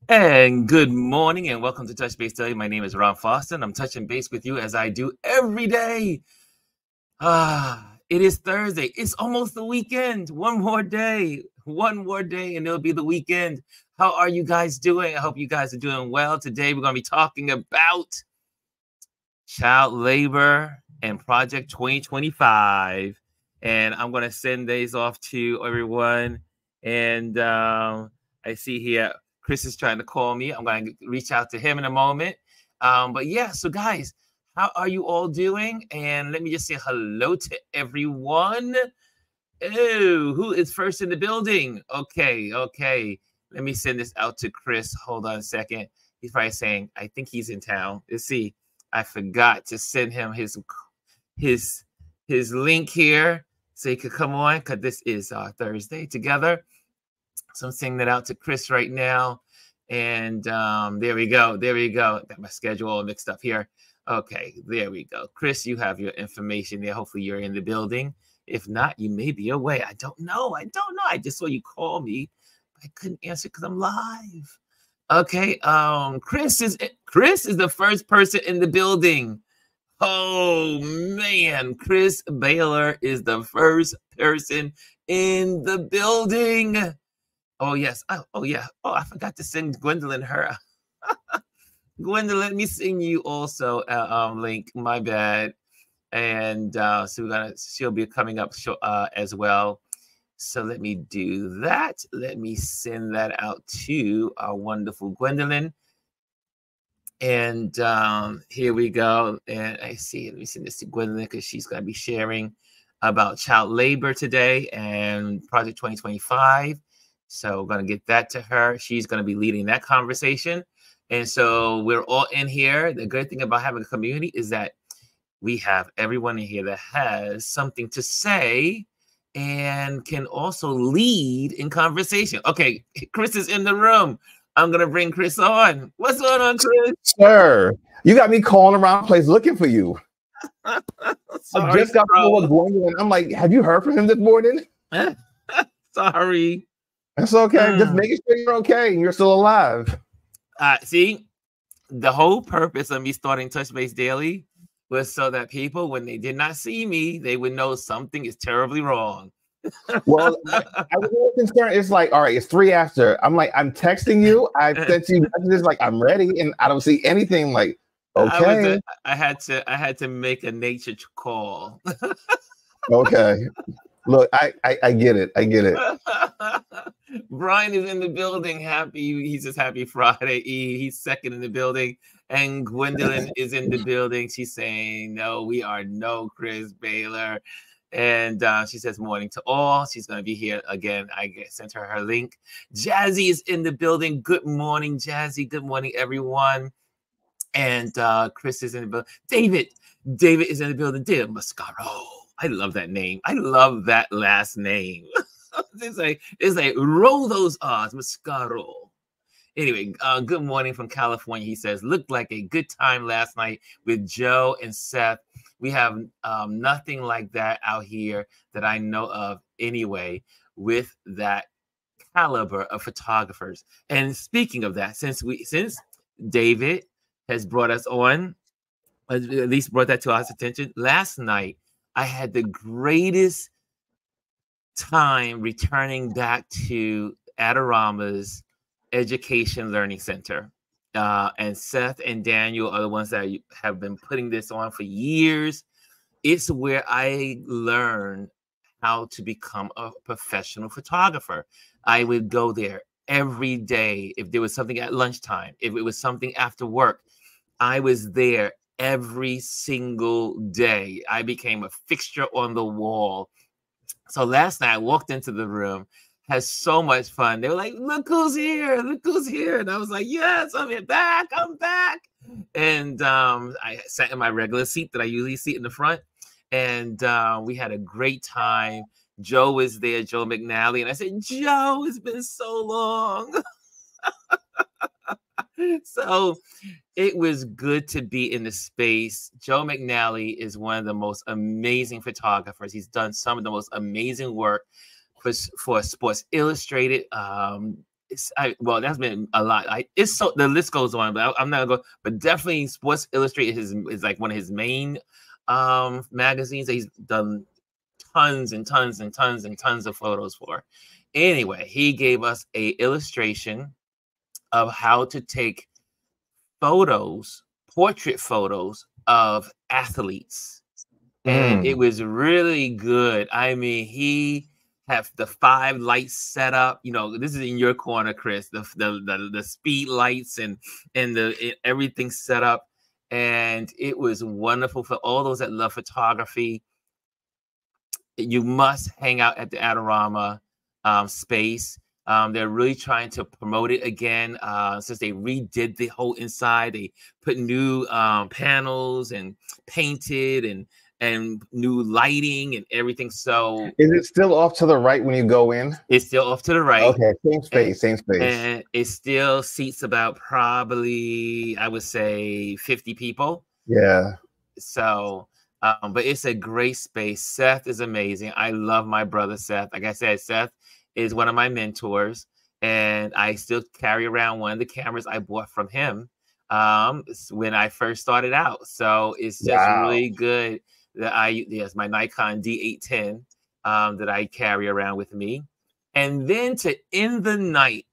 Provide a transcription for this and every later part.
And good morning and welcome to Touch Base Daily. My name is Ron Foster and I'm touching base with you as I do every day. It is Thursday. It's almost the weekend. One more day and it'll be the weekend. How are you guys doing? I hope you guys are doing well. Today we're going to be talking about child labor and Project 2025. And I'm going to send these off to everyone. And I see here Chris is trying to call me. I'm going to reach out to him in a moment. But yeah, so guys, how are you all doing? And let me just say hello to everyone. Oh, who is first in the building? Okay. Let me send this out to Chris. Hold on a second. He's probably saying, I think he's in town. Let's see. I forgot to send him his link here so he could come on because this is our Thursday together. So I'm sending that out to Chris right now. And there we go. Got my schedule all mixed up here. Okay, there we go. Chris, you have your information there. Hopefully you're in the building. If not, you may be away. I don't know. I just saw you call me. I couldn't answer because I'm live. Okay, Chris is the first person in the building. Oh man, Chris Baylor is the first person in the building. Oh yes. Oh yeah. Oh, I forgot to send Gwendolyn her. Gwendolyn, let me send you also a link. My bad. And so she'll be coming up as well. So let me do that. Let me send that out to our wonderful Gwendolyn. And here we go. And I see, let me send this to Gwendolyn because she's going to be sharing about child labor today and Project 2025. So we're going to get that to her. She's going to be leading that conversation. And so we're all in here. The good thing about having a community is that we have everyone in here that has something to say and can also lead in conversation. Okay, Chris is in the room. I'm going to bring Chris on. What's going on, Chris? Sir, you got me calling around the place looking for you. Sorry, I just got to Gwendolyn. I'm like, have you heard from him this morning? Sorry. That's okay. Just making sure you're okay and you're still alive. See, the whole purpose of me starting Touch Base Daily was so that people, when they did not see me, they would know something is terribly wrong. Well, I was a little concerned. It's like, all right, it's 3 after. I'm like, I'm texting you. I sent you messages like I'm ready, and I don't see anything. Like, okay. I had to make a nature call. Okay. Look, I get it. I get it. Brian is in the building. He says happy Friday. He's second in the building. And Gwendolyn is in the building. She's saying, no, we are no Chris Baylor. And she says morning to all. She's going to be here again. I sent her link. Jazzy is in the building. Good morning, Jazzy. Good morning, everyone. And Chris is in the building. David is in the building. David Mascaro. I love that name. I love that last name. It's like roll those R's, Mascaro. Anyway, good morning from California. He says, looked like a good time last night with Joe and Seth. We have nothing like that out here that I know of anyway, with that caliber of photographers. And speaking of that, since David has brought us on, at least brought that to our attention, last night I had the greatest time returning back to Adorama's Education Learning Center. And Seth and Daniel are the ones that have been putting this on for years. It's where I learned how to become a professional photographer. I would go there every day. If there was something at lunchtime, if it was something after work, I was there every single day. I became a fixture on the wall. So last night I walked into the room, had so much fun. They were like, look who's here, look who's here. And I was like, yes, I'm back. And I sat in my regular seat that I usually sit in the front. And we had a great time. Joe was there, Joe McNally. And I said, Joe, it's been so long. So it was good to be in the space. Joe McNally is one of the most amazing photographers. He's done some of the most amazing work for Sports Illustrated. Well, that's been a lot. It's so the list goes on, but I'm not gonna go. But definitely, Sports Illustrated is like one of his main magazines that he's done tons and tons and tons and tons of photos for. Anyway, he gave us a illustration of how to take photos, portrait photos of athletes, and it was really good. I mean, he have the 5 lights set up. You know, this is in your corner, Chris. The speed lights and everything set up, and it was wonderful for all those that love photography. You must hang out at the Adorama space. They're really trying to promote it again since they redid the whole inside. They put new panels and painted and new lighting and everything. So is it still off to the right when you go in? It's still off to the right. Okay, same space, same space. And it still seats about probably, I would say, 50 people. Yeah. So, but it's a great space. Seth is amazing. I love my brother, Seth. Like I said, Seth is one of my mentors, and I still carry around one of the cameras I bought from him when I first started out. So it's just really good that yes, my Nikon D810 that I carry around with me. And then to end the night,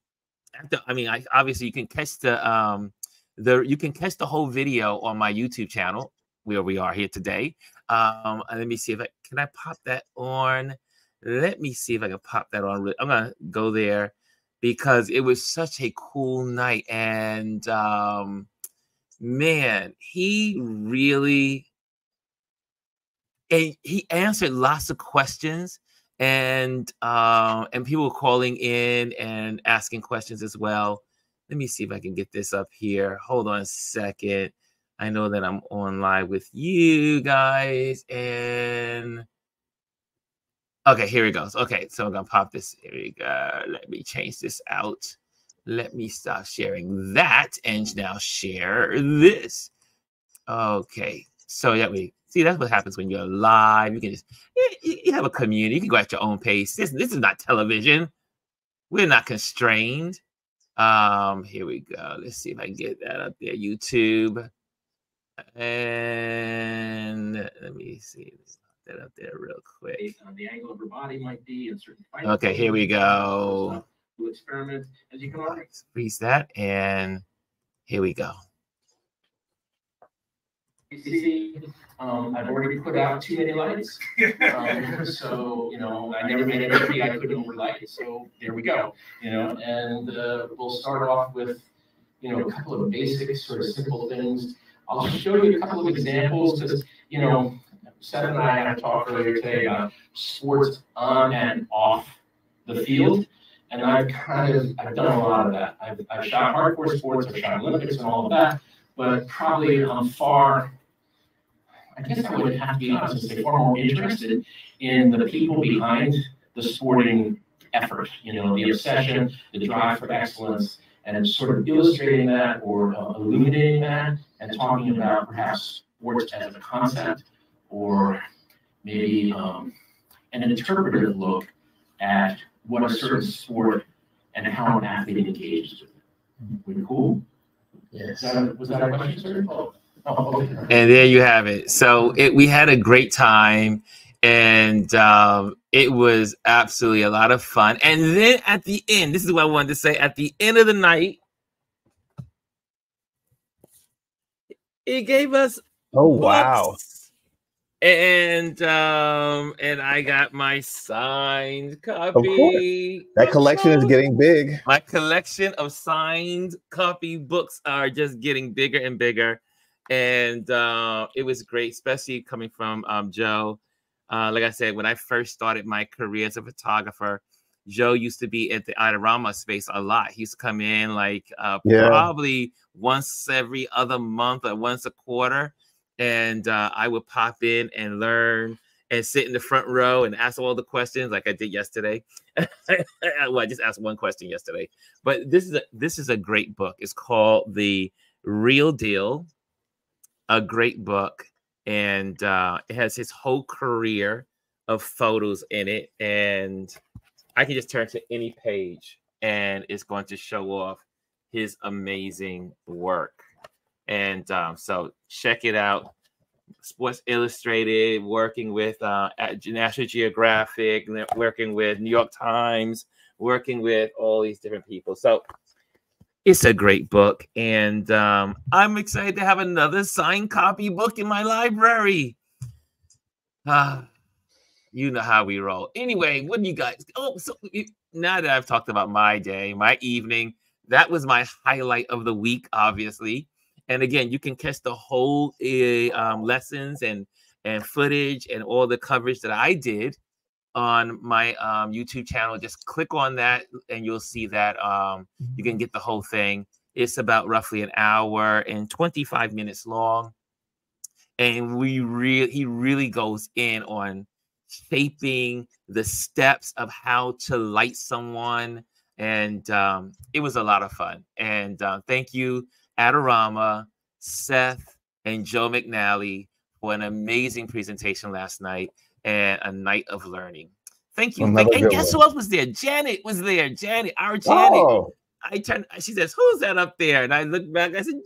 obviously you can catch the whole video on my YouTube channel where we are here today. And let me see if can I pop that on? Let me see if I can pop that on. I'm gonna go there because it was such a cool night, and man, he really he answered lots of questions, and people were calling in and asking questions as well. Let me see if I can get this up here. Hold on a second. I know that I'm on live with you guys, and okay, here it goes. Okay, so I'm gonna pop this. Here we go. Let me change this out. Let me stop sharing that and now share this. Okay, so yeah, that's what happens when you're live. You can just you have a community. You can go at your own pace. This is not television. We're not constrained. Here we go. Let's see if I can get that up there. YouTube, and let me see that up there real quick. Based on the angle of her body might be in certain fights. Okay, here we go. Do experiments as you come on. Freeze that, and here we go. You see, I've already put out too many lights, so I never made anything I couldn't overlight. So there we go, and we'll start off with a couple of basic, sort of simple things. I'll show you a couple of examples because Seth and I had a talk earlier today about sports on and off the field, and I've done a lot of that. I've shot hardcore sports, I've shot Olympics and all of that, but probably I guess I would have to be honest and say far more interested in the people behind the sporting effort, the obsession, the drive for excellence, and sort of illustrating that or illuminating that and talking about perhaps sports as a concept or maybe an interpretive look at what a certain sport and how an athlete engages with it. Pretty cool. Yes. Was that a question, sir? Oh, okay. And there you have it. So we had a great time, and it was absolutely a lot of fun. And then at the end, this is what I wanted to say. At the end of the night, it gave us wow. And I got my signed copy. That collection is getting big. My collection of signed copy books are just getting bigger and bigger. And it was great, especially coming from Joe. Like I said, when I first started my career as a photographer, Joe used to be at the Adorama space a lot. He used to come in probably once every other month or once a quarter. And I would pop in and learn and sit in the front row and ask all the questions like I did yesterday. Well, I just asked one question yesterday. But this is a great book. It's called The Real Deal, a great book. And it has his whole career of photos in it. And I can just turn to any page and is going to show off his amazing work. And so check it out. Sports Illustrated, working with National Geographic, working with New York Times, working with all these different people. So it's a great book, and I'm excited to have another signed copy book in my library. You know how we roll. Anyway, what do you guys? Oh, so now that I've talked about my day, my evening, that was my highlight of the week, obviously. And again, you can catch the whole lessons and footage and all the coverage that I did on my YouTube channel. Just click on that and you'll see that you can get the whole thing. It's about roughly an hour and 25 minutes long. And he really goes in on shaping the steps of how to light someone. And it was a lot of fun. And thank you, Adorama, Seth, and Joe McNally for an amazing presentation last night and a night of learning. Thank you. And guess who else was there? Janet was there. Janet, our Janet. Oh. She says, who's that up there? And I looked back, I said, Janet.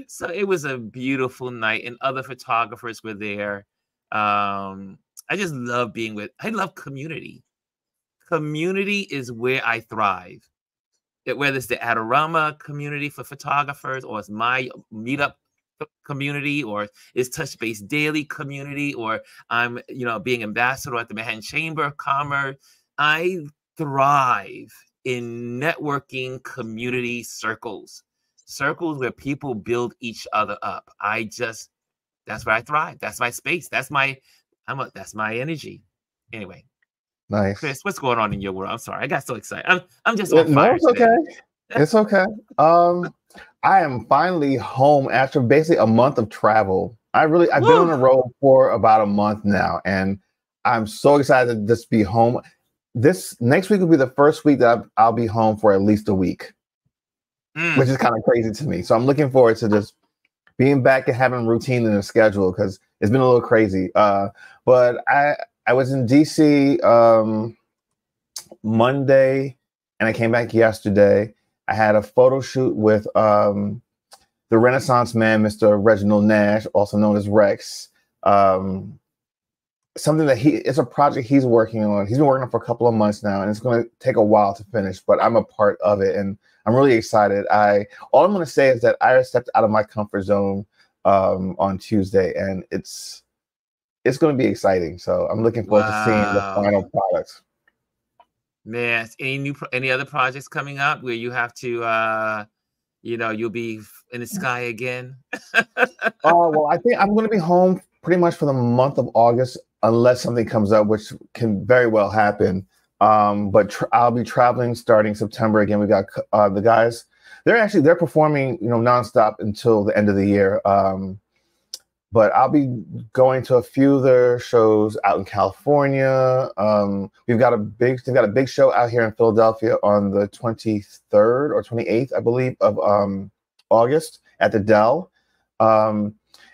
So it was a beautiful night, and other photographers were there. I just love I love community. Community is where I thrive. Whether it's the Adorama community for photographers, or it's my meetup community, or it's Touch Base Daily community, or I'm being ambassador at the Manhattan Chamber of Commerce. I thrive in networking community circles where people build each other up. That's where I thrive. That's my space. That's my energy. Anyway. Nice. Chris, what's going on in your world? I'm sorry. I got so excited. I'm just on fire. No, it's okay. It's okay. I am finally home after basically a month of travel. I've been on the road for about a month now, and I'm so excited to just be home. This next week will be the first week that I'll be home for at least a week, which is kind of crazy to me. So I'm looking forward to just being back and having routine in the schedule, because it's been a little crazy. But I was in DC Monday, and I came back yesterday. I had a photo shoot with the Renaissance man, Mr. Reginald Nash, also known as Rex. Something that it's a project he's working on. He's been working on for a couple of months now, and it's going to take a while to finish, but I'm a part of it, and I'm really excited. All I'm going to say is that I stepped out of my comfort zone on Tuesday, and it's going to be exciting. So I'm looking forward to seeing the final product. Man, any other projects coming up where you have to, you'll be in the sky again? Well, I think I'm going to be home pretty much for the month of August, unless something comes up, which can very well happen. But I'll be traveling starting September again. We got the guys. They're performing, nonstop until the end of the year. But I'll be going to a few of their shows out in California. They've got a big show out here in Philadelphia on the 23rd or 28th, I believe, of August at the Dell.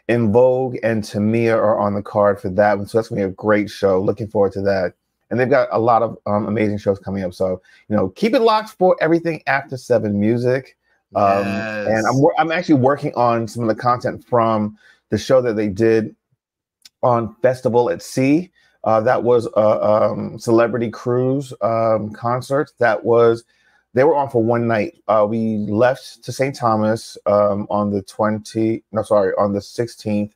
In Vogue and Tamia are on the card for that one, so that's gonna be a great show. Looking forward to that. And they've got a lot of amazing shows coming up. So keep it locked for everything After 7 Music. Yes. And I'm actually working on some of the content from the show that they did on Festival at Sea. That was a celebrity cruise concert. They were on for one night. We left to St. Thomas on the 16th,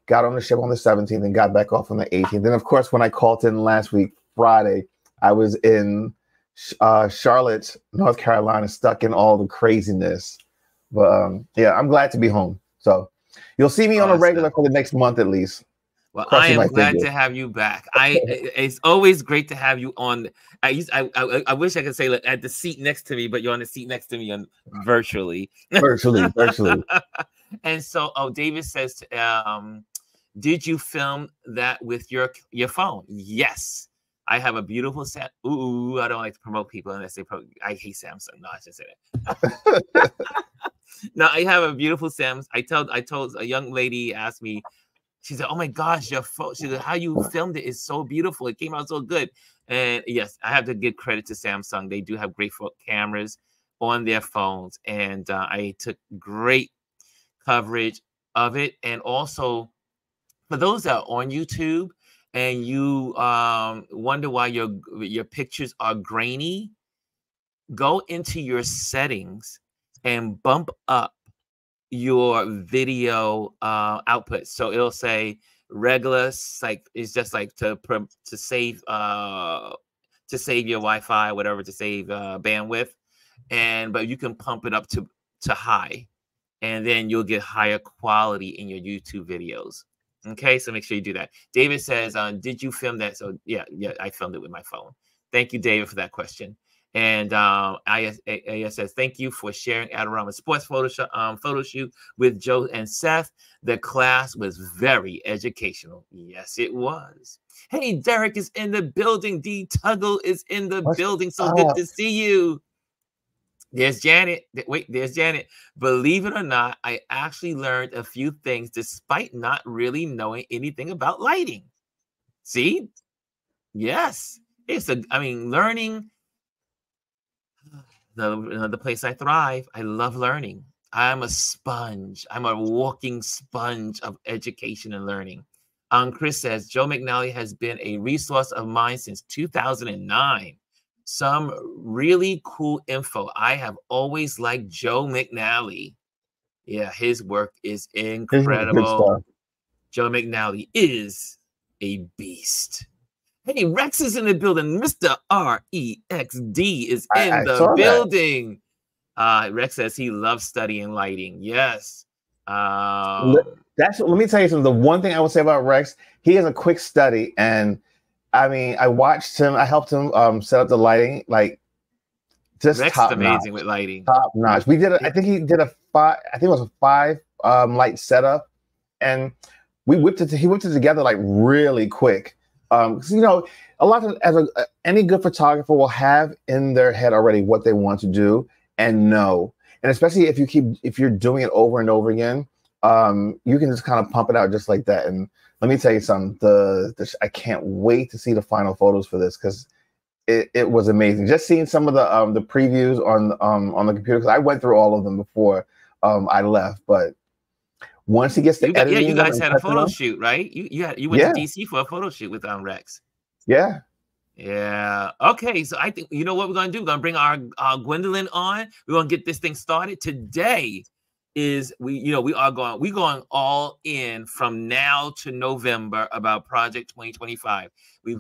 got on the ship on the 17th, and got back off on the 18th. And of course, when I called in last week, Friday, I was in Charlotte, North Carolina, stuck in all the craziness. But yeah, I'm glad to be home. So you'll see me on a regular for the next month at least. Well, I am glad to have you back. It's always great to have you on. I wish I could say at the seat next to me, but you're on the seat next to me virtually. Virtually. And so, David says, did you film that with your phone? Yes. I have a beautiful set. Ooh, I don't like to promote people unless they I hate Samsung. No, I shouldn't say that. No, I have a beautiful Samsung. I told a young lady asked me, She said, "Oh my gosh, your photo! She said, how you filmed it is so beautiful. It came out so good." And yes, I have to give credit to Samsung. They do have great cameras on their phones, and I took great coverage of it. And also, for those that are on YouTube and you wonder why your pictures are grainy, go into your settings and bump up your video output. So it'll say regular, like it's just like to save your Wi-Fi, whatever, to save bandwidth, but you can pump it up to high, and then you'll get higher quality in your YouTube videos. Okay, so make sure you do that. David says, did you film that? So yeah, I filmed it with my phone. Thank you, David, for that question. And AS says, thank you for sharing Adorama Sports photo shoot with Joe and Seth. The class was very educational. Yes, it was. Hey, Derek is in the building. D. Tuggle is in the building. So good to see you. There's Janet. Wait, there's Janet. Believe it or not, I actually learned a few things despite not really knowing anything about lighting. See? Yes. Learning. The place I thrive. I love learning. I'm a sponge. I'm a walking sponge of education and learning. Chris says, Joe McNally has been a resource of mine since 2009. Some really cool info. I have always liked Joe McNally. Yeah, his work is incredible. Joe McNally is a beast. Hey, Rex is in the building. Mr. REXD is in the building. Rex says he loves studying lighting. Yes. Let me tell you something. The one thing I will say about Rex, he has a quick study, and I mean, I watched him. I helped him set up the lighting, like just Rex top is amazing notch. With lighting. Top notch. We did. I think he did a 5. I think it was a 5 light setup, and we whipped it. He whipped it together like really quick. You know, a lot of any good photographer will have in their head already what they want to do and know, and especially if you're doing it over and over again, you can just kind of pump it out just like that. And let me tell you something, I can't wait to see the final photos for this, because it was amazing. Just seeing some of the previews on the computer, because I went through all of them before I left, but once he gets to editing, yeah, you guys had a photo shoot, right? You went to DC for a photo shoot with Rex. Yeah. Yeah. Okay. So I think, you know what we're going to do? We're going to bring our Gwendolyn on. We're going to get this thing started. Today is we're going all in from now to November about Project 2025.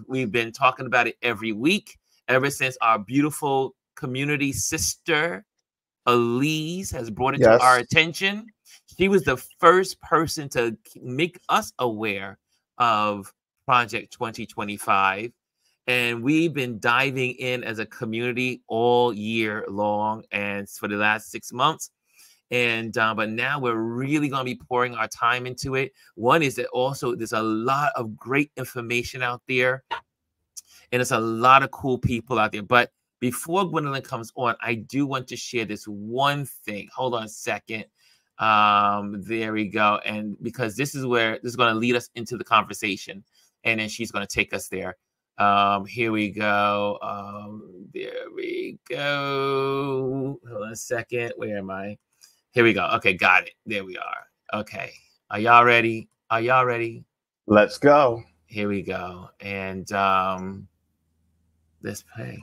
We've been talking about it every week ever since our beautiful community sister Elise has brought it to our attention. She was the first person to make us aware of Project 2025. And we've been diving in as a community all year long and for the last 6 months. And but now we're really going to be pouring our time into it. One is that also there's a lot of great information out there, and there's a lot of cool people out there. But before Gwendolyn comes on, I do want to share this one thing. Hold on a second. There we go. And because this is going to lead us into the conversation, and then she's going to take us there. Here we go. There we go. Hold on a second. Where am I? Here we go. Okay, got it. There we are. Okay. Are y'all ready? Are y'all ready? Let's go. Here we go. And let's play.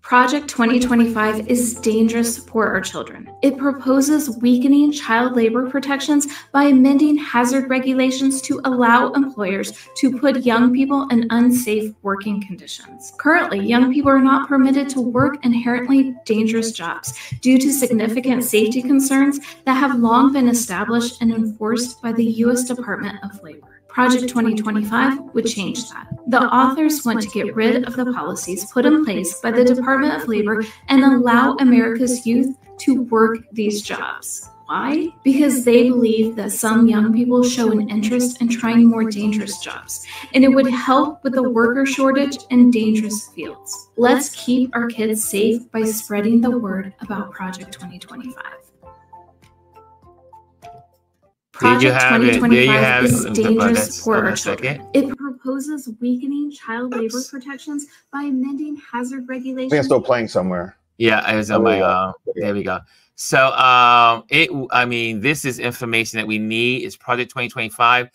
Project 2025 is dangerous for our children. It proposes weakening child labor protections by amending hazard regulations to allow employers to put young people in unsafe working conditions. Currently, young people are not permitted to work inherently dangerous jobs due to significant safety concerns that have long been established and enforced by the U.S. Department of Labor. Project 2025 would change that. The authors want to get rid of the policies put in place by the Department of Labor and allow America's youth to work these jobs. Why? Because they believe that some young people show an interest in trying more dangerous jobs, and it would help with the worker shortage in dangerous fields. Let's keep our kids safe by spreading the word about Project 2025. Project have it. There you 2025 have is it. dangerous for Hold on our a second. children. It proposes weakening child labor protections by amending hazard I think it's regulations. still playing somewhere. Yeah, it was on my there we go. So I mean, this is information that we need. It's Project 2025.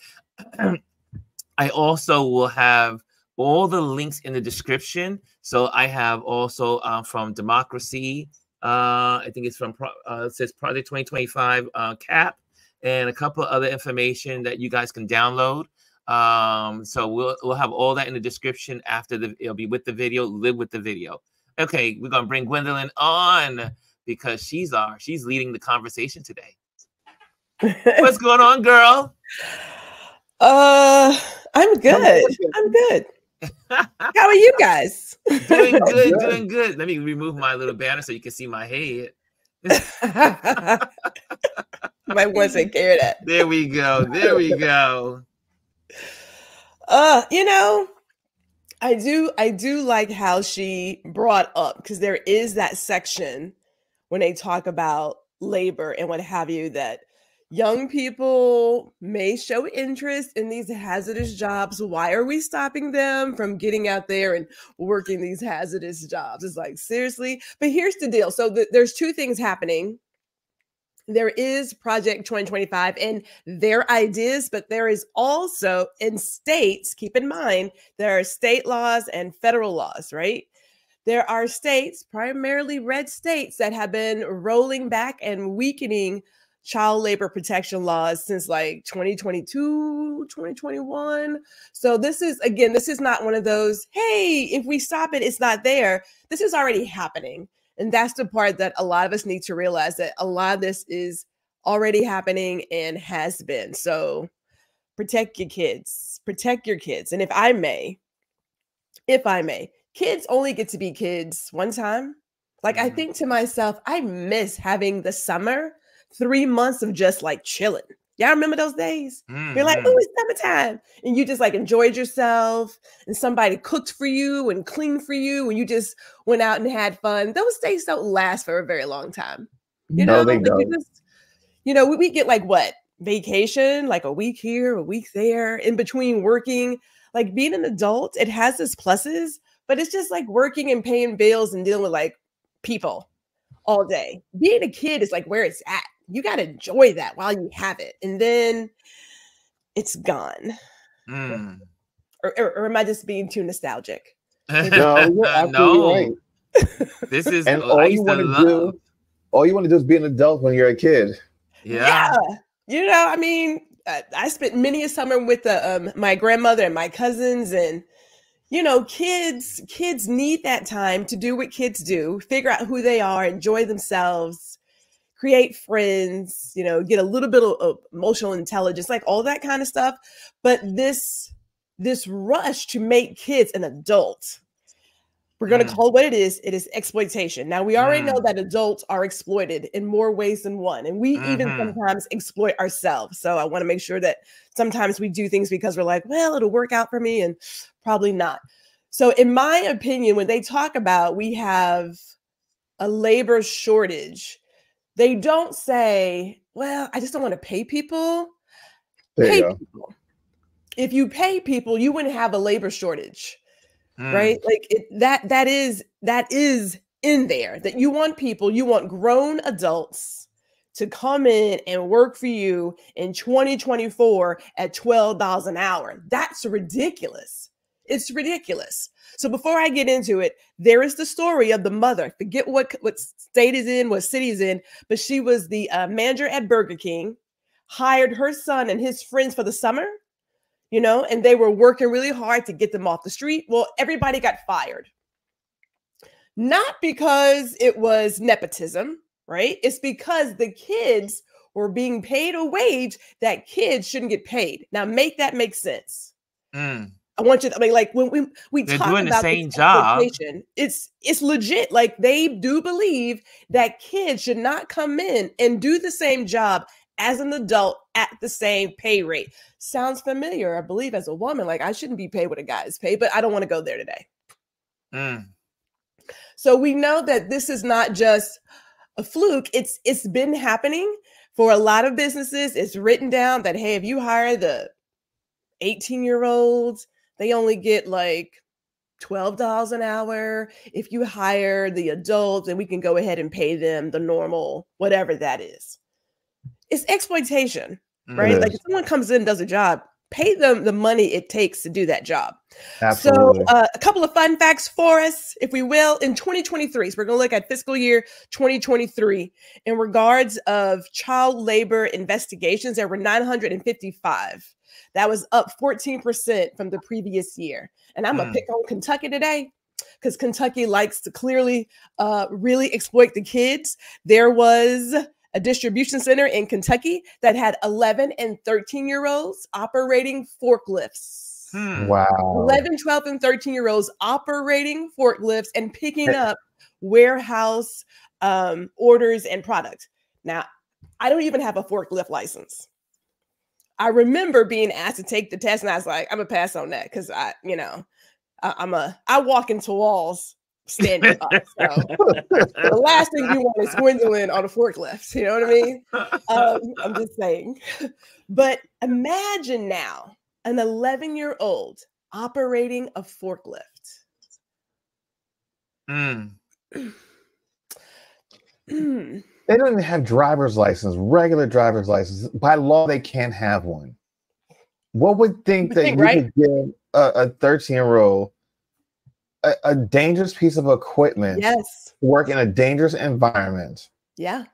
I also will have all the links in the description. So I have also from Democracy. I think it's from it says Project 2025 CAP, and a couple of other information that you guys can download. So we'll have all that in the description after it'll be with the video. Live with the video. Okay, we're gonna bring Gwendolyn on because she's leading the conversation today. What's going on, girl? I'm good. I'm good. How are you guys? Doing good, doing good. Let me remove my little banner so you can see my head. Might want to take care of that. There we go. There we go. You know, I do like how she brought up, because there is that section when they talk about labor and what have you, that young people may show interest in these hazardous jobs. Why are we stopping them from getting out there and working these hazardous jobs? It's like, seriously? But here's the deal. So there's two things happening. There is Project 2025 and their ideas, but there is also in states, keep in mind, there are state laws and federal laws, right? There are states, primarily red states, that have been rolling back and weakening child labor protection laws since like 2022, 2021. So this is, again, this is not one of those, hey, if we stop it, it's not there. This is already happening. And that's the part that a lot of us need to realize, that a lot of this is already happening and has been. So protect your kids, protect your kids. And if I may, kids only get to be kids one time. Like, I think to myself, I miss having the summer, 3 months of just like chilling. Y'all remember those days? You're like, oh, it's summertime. And you just like enjoyed yourself, and somebody cooked for you and cleaned for you, and you just went out and had fun. Those days don't last for a very long time. You know, they don't. We get like what? Vacation, like a week here, a week there, in between working. Like, being an adult, it has its pluses, but it's just like working and paying bills and dealing with like people all day. Being a kid is like where it's at. You got to enjoy that while you have it. And then it's gone. Or am I just being too nostalgic? No, you're absolutely right. This is, and all you want to do is be an adult when you're a kid. Yeah. You know, I mean, I spent many a summer with my grandmother and my cousins, and you know, kids need that time to do what kids do, figure out who they are, enjoy themselves, create friends, you know, get a little bit of emotional intelligence, like all that kind of stuff. But this rush to make kids an adult, we're going to call it what it is. It is exploitation. Now, we already know that adults are exploited in more ways than one, and we even sometimes exploit ourselves. So I want to make sure that sometimes we do things because we're like, well, it'll work out for me, and probably not. So in my opinion, when they talk about we have a labor shortage, they don't say, well, I just don't want to pay people. Pay people. If you pay people, you wouldn't have a labor shortage. Right? Like that is in there, that you want people, you want grown adults to come in and work for you in 2024 at $12 an hour. That's ridiculous. It's ridiculous. So before I get into it, there is the story of the mother. Forget what state is in, what city is in, but she was the manager at Burger King, hired her son and his friends for the summer. You know, and they were working really hard to get them off the street. Well, everybody got fired. Not because it was nepotism, right? It's because the kids were being paid a wage that kids shouldn't get paid. Now, make that make sense. I want you to, I mean, like when we talk doing about the same job, it's legit. Like, they do believe that kids should not come in and do the same job as an adult at the same pay rate. Sounds familiar, I believe, as a woman. Like, I shouldn't be paid what a guy is paid, but I don't want to go there today. So we know that this is not just a fluke. It's been happening For a lot of businesses, it's written down that, hey, if you hire the 18-year-olds, they only get like $12 an hour. If you hire the adults, then we can go ahead and pay them the normal, whatever that is. It's exploitation, right? Like if someone comes in and does a job, pay them the money it takes to do that job. Absolutely. So a couple of fun facts for us, if we will, in 2023. So we're going to look at fiscal year 2023. In regards of child labor investigations, there were 955. That was up 14% from the previous year. And I'm going to pick on Kentucky today because Kentucky likes to clearly really exploit the kids. There was a distribution center in Kentucky that had 11 and 13-year-olds operating forklifts. Wow. 11, 12, and 13-year-olds operating forklifts and picking up warehouse orders and products. Now, I don't even have a forklift license. I remember being asked to take the test, and I was like, I'm gonna pass on that because I walk into walls standing up. So the last thing you want is Gwendolyn on a forklift. You know what I mean? I'm just saying. But imagine now an 11-year-old operating a forklift. They don't even have driver's license, regular driver's license. By law, they can't have one. What would think that you could give a 13-year-old a dangerous piece of equipment to work in a dangerous environment? Yeah.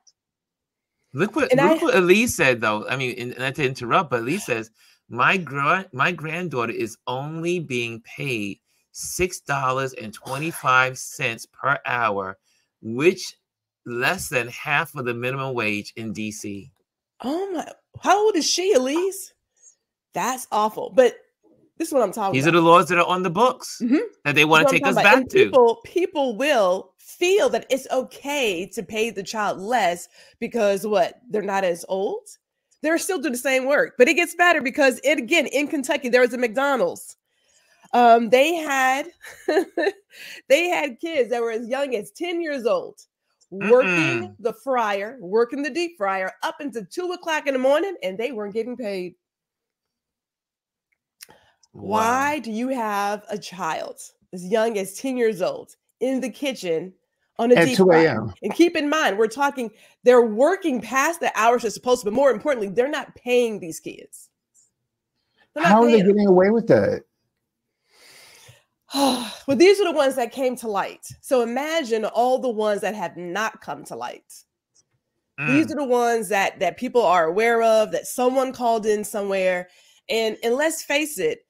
Look what Elise said, though. I mean, not to interrupt, but Elise says, my granddaughter is only being paid $6.25 per hour, which less than half of the minimum wage in DC. Oh my! How old is she, Elise? That's awful. But this is what I'm talking about. These are the laws that are on the books that they want to take us back to. People will feel that it's okay to pay the child less because what? They're not as old. They're still doing the same work, but it gets better because in Kentucky there was a McDonald's. They had kids that were as young as 10 years old. Working the fryer, working the deep fryer up until 2 o'clock in the morning, and they weren't getting paid. Wow. Why do you have a child as young as 10 years old in the kitchen on a at deep 2 fryer? a.m.? And keep in mind, we're talking, they're working past the hours they're supposed to, but more importantly, they're not paying these kids. How are they getting away with that? Well, these are the ones that came to light. So imagine all the ones that have not come to light. These are the ones that people are aware of, that someone called in somewhere. And let's face it,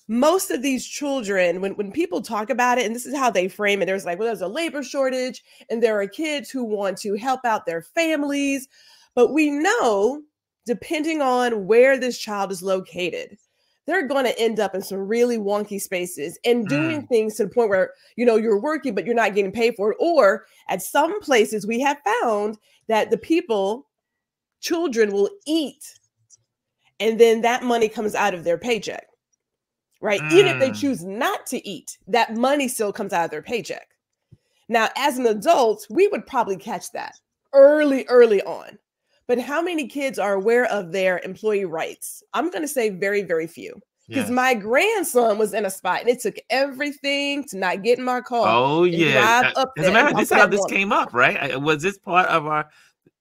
most of these children, when people talk about it, and this is how they frame it, there's like, well, there's a labor shortage, and there are kids who want to help out their families. But we know, depending on where this child is located, they're going to end up in some really wonky spaces and doing things to the point where, you're working, but you're not getting paid for it. Or at some places we have found that children will eat, and then that money comes out of their paycheck, right? Even if they choose not to eat, that money still comes out of their paycheck. Now, as an adult, we would probably catch that early on. But how many kids are aware of their employee rights? I'm going to say very, very few. Because my grandson was in a spot, and it took everything to not get in my car. Oh, yeah. Drive up As a matter, this is how this came up, right? Was this part of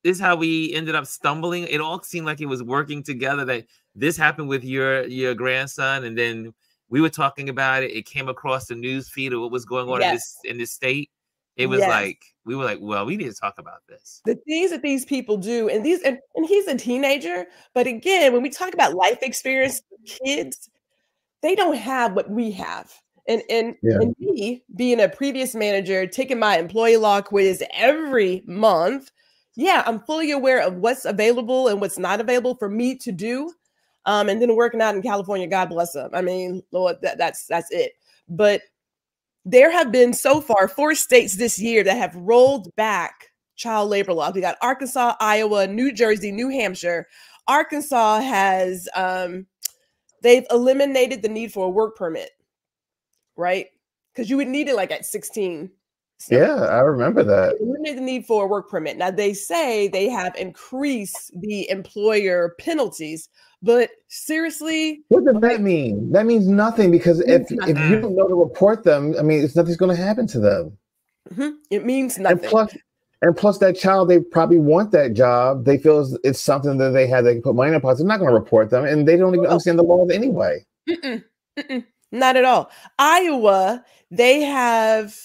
this is how we ended up stumbling? It all seemed like it was working together, that this happened with your grandson, and then we were talking about it. It came across the news feed of what was going on in this state. It was like, we were like, well, we need to talk about this. The things that these people do, and he's a teenager, but again, when we talk about life experience, kids, they don't have what we have. And me being a previous manager, taking my employee law quiz every month, I'm fully aware of what's available and what's not available for me to do. And then working out in California, God bless them. I mean, Lord, that's it. But there have been so far 4 states this year that have rolled back child labor laws. We got Arkansas, Iowa, New Jersey, New Hampshire. Arkansas has, they've eliminated the need for a work permit, right? Because you would need it like at 16. So, yeah, I remember that. eliminate the need for a work permit. Now they say they have increased the employer penalties, but seriously, What does that mean? That means nothing, because if you don't know to report them, I mean, nothing's going to happen to them. It means nothing. And plus, that child, they probably want that job. They feel it's something that they can put money in their pocket. They're not going to report them, and they don't even understand the laws anyway. Not at all. Iowa, they have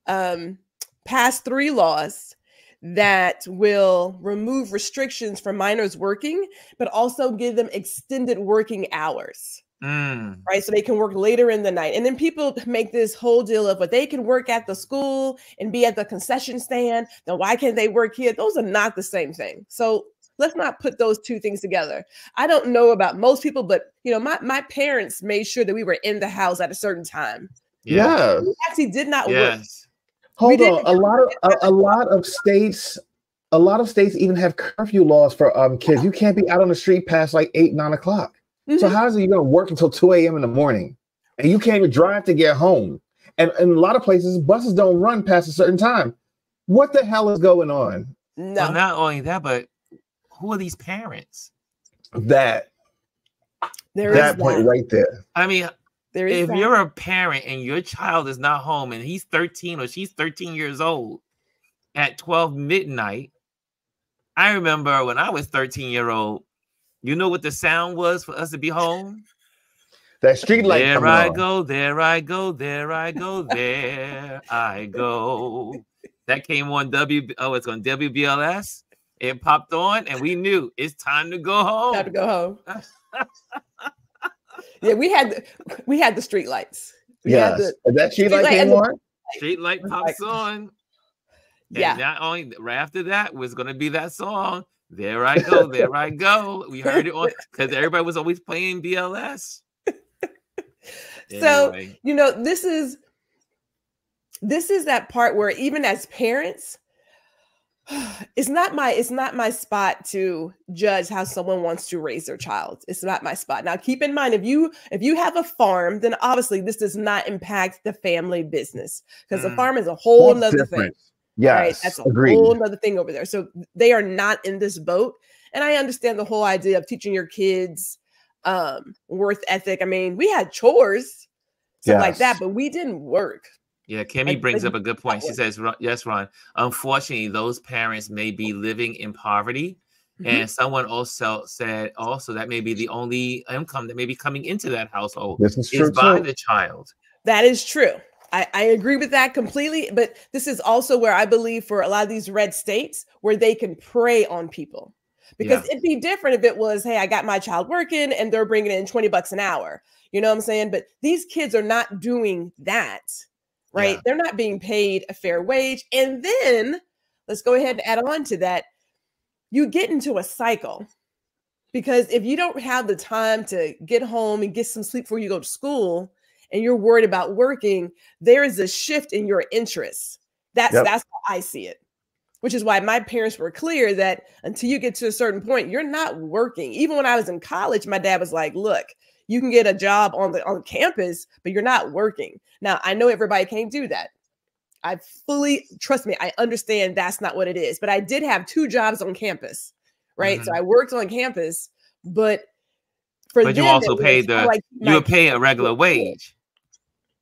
passed 3 laws that will remove restrictions for minors working, but also give them extended working hours. Right, so they can work later in the night. And then people make this whole deal of, but they can work at the school and be at the concession stand, then why can't they work here? Those are not the same thing. So let's not put those two things together. I don't know about most people, but you know, my parents made sure that we were in the house at a certain time. Yeah, we actually did not work. Hold on, a lot of states even have curfew laws for kids. You can't be out on the street past like 8, 9 o'clock. So how is it you're going to work until 2 a.m. in the morning, and you can't even drive to get home? And in a lot of places, buses don't run past a certain time. What the hell is going on? No, well, not only that, but who are these parents? That point right there. I mean, if you're a parent and your child is not home and he's 13 or she's 13 years old at 12 midnight, I remember when I was 13-year-old. You know what the sound was for us to be home? That street light. There I go, there I go, there I go, there I go. That came on it's on WBLS. It popped on, and we knew it's time to go home. Time to go home. Yeah, we had the street lights. Yes, that street light came on. Street light pops on. Yeah. And not only right after that was going to be that song. There I go, there I go. We heard it on because everybody was always playing BLS. So, you know, this is that part where even as parents, it's not my spot to judge how someone wants to raise their child. It's not my spot. Now, keep in mind, if you have a farm, then obviously this does not impact the family business because the farm is a whole nother thing. Yeah, right? That's a whole other thing over there. So they are not in this boat. And I understand the whole idea of teaching your kids worth ethic. I mean, we had chores, stuff like that, but we didn't work. Yeah, Kimmy brings up a good point. She says, yes, Ron, unfortunately, those parents may be living in poverty. And someone also said that may be the only income that may be coming into that household is by the child. That is true. I agree with that completely. But this is also where I believe for a lot of these red states where they can prey on people. Because it'd be different if it was, hey, I got my child working and they're bringing in $20 an hour. You know what I'm saying? But these kids are not doing that, right? Yeah. They're not being paid a fair wage. And then let's go ahead and add on to that. You get into a cycle because if you don't have the time to get home and get some sleep before you go to school, and you're worried about working, there is a shift in your interests. That's how I see it, which is why my parents were clear that until you get to a certain point, you're not working. Even when I was in college, my dad was like, look, you can get a job on campus, but you're not working. Now, I know everybody can't do that. Trust me, I understand that's not what it is, but I did have 2 jobs on campus, right? So I worked on campus, but you also paid you would pay a regular wage.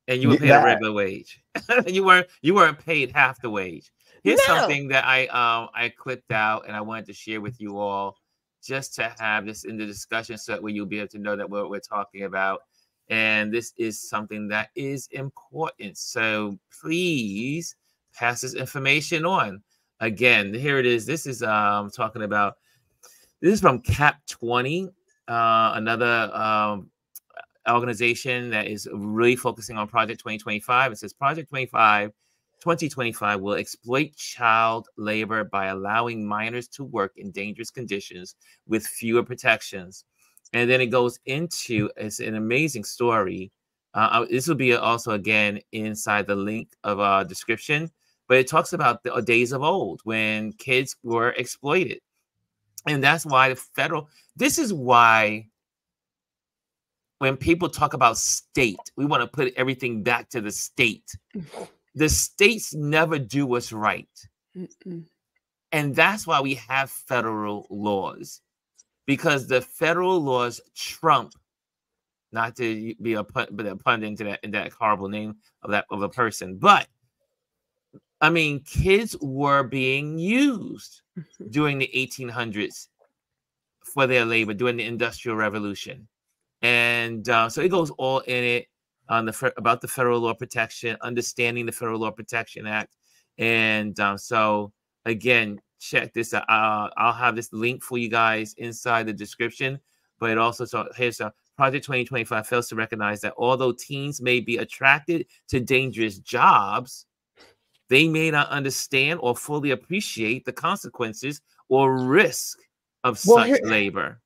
And you were paid a regular wage. you weren't paid half the wage. Here's something that I clipped out and I wanted to share with you all just to have this in the discussion so that way you'll be able to know that what we're talking about. And this is something that is important. So please pass this information on. Again, here it is. This is talking about, this is from CAP 20, another organization that is really focusing on Project 2025. It says Project 2025 will exploit child labor by allowing minors to work in dangerous conditions with fewer protections. And then it goes into, it's an amazing story. This will be also, again, inside the link of our description, but it talks about the days of old when kids were exploited. And that's why this is why when people talk about state, we want to put everything back to the state. the states never do what's right. And that's why we have federal laws, because the federal laws trump, not to be a pun into that horrible name of a person, but I mean, kids were being used during the 1800s for their labor during the Industrial Revolution. And so it goes all in it on about the federal law protection, understanding the Federal Law Protection Act. And so again, check this out. I'll have this link for you guys inside the description, but it also, so here's Project 2025 fails to recognize that although teens may be attracted to dangerous jobs, they may not understand or fully appreciate the consequences or risk of such labor.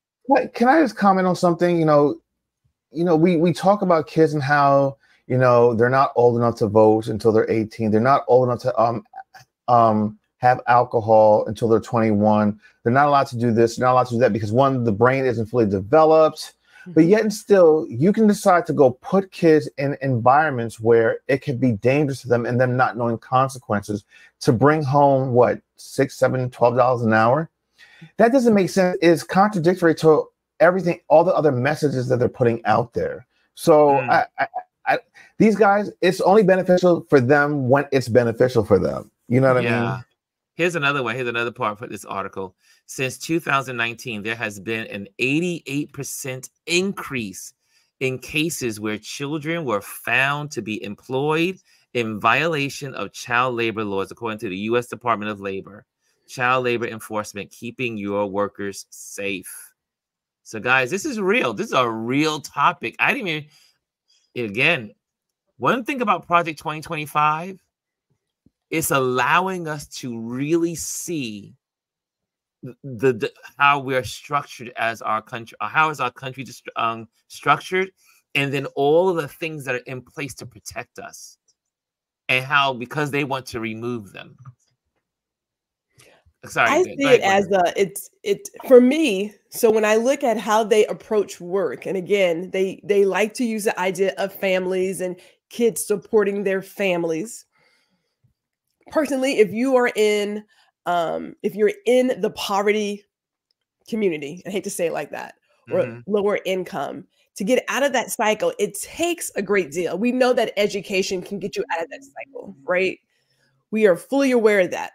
Can I just comment on something? We talk about kids and how, they're not old enough to vote until they're 18. They're not old enough to have alcohol until they're 21. They're not allowed to do this, they're not allowed to do that because one, the brain isn't fully developed. But yet and still, you can decide to go put kids in environments where it could be dangerous to them and them not knowing consequences to bring home, what, $6, $7, $12 an hour? That doesn't make sense. It's contradictory to everything, all the other messages that they're putting out there. So these guys, it's only beneficial for them when it's beneficial for them. You know what I mean? Here's another one. Here's another part for this article. Since 2019, there has been an 88% increase in cases where children were found to be employed in violation of child labor laws, according to the U.S. Department of Labor. Child labor enforcement, keeping your workers safe. So, guys, this is real. This is a real topic. I didn't even, again, one thing about Project 2025, it's allowing us to really see the how we're structured as our country, how is our country structured, and then all of the things that are in place to protect us, and how because they want to remove them. Sorry, I see it as it's for me. So when I look at how they approach work, and again, they like to use the idea of families and kids supporting their families. Personally, if you're in the poverty community, I hate to say it like that, or lower income, to get out of that cycle, it takes a great deal. We know that education can get you out of that cycle, right? We are fully aware of that.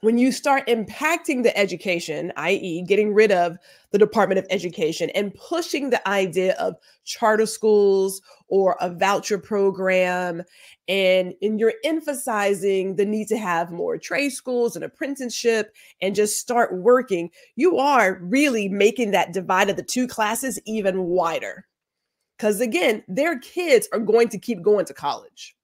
When you start impacting the education, i.e. getting rid of the Department of Education and pushing the idea of charter schools or a voucher program, and you're emphasizing the need to have more trade schools and apprenticeship and just start working, you are really making that divide of the two classes even wider. Because again, their kids are going to keep going to college.